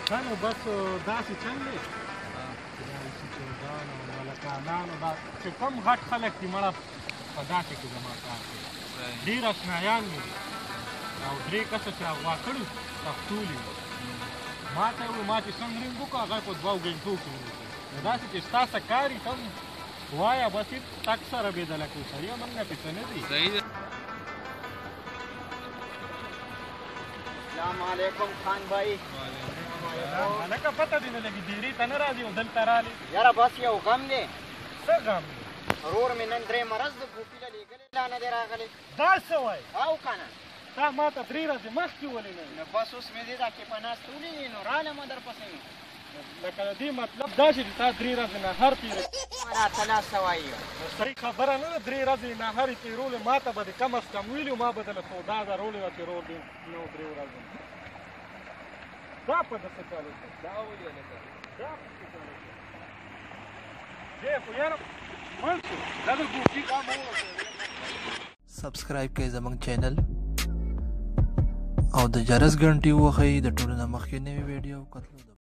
ښه نو بس داسې چل دی چوګانو ملکانانو دا چې کوم غټ خلک دي مړه په داسې کې زما کار کوي ډېر اشنایان مې دي او 3 کسه چې اغوا کړي پښتولي ما ته وویل ما چې څنګه رینګ وکړو هغه په 2 غنټو کې مې وکړو نو داسې چې ستا څه کار وي ته هم وایه بس هېڅ تک سره بېدله کړو سړیه موږ نه پېڅه نه دي السلام علیکم خان بھائی هلکه پته دې نه لګي ډېرې ته نه راځي او دلته رالې یاره بس یو غم دی څه غم دی ورور مې نن 3 مرض د ګوپي له لېږلې لا نه دی راغلی دا څه وایي او که نه تا ما ته 3 ورځې مخکې ولې نه نو بس اوس مې دې دا کې په ناسته ولیدې نو رالم درپسې نو لکه د دې مطلب دا چې تا 3 ورځې نهر تېره راته لاسته وایي نو صحیح خبره نه ده 3 ورځې نهر یې تېرولې ما ته به د کم از کم ویلي ما به درله سودا درولې وه چې رور دې نو 3 ورځې دا په دسه چالو کړه دا ولې هلکه دا پسې چالو کړه دی خو یاره مړ شو دا د ګوپي کام وکړه سبسکرایب کړئ زموږ چینل او د جرس ګنټې ووهئ د ټولو نه مخکې نوې ویډیو کتلو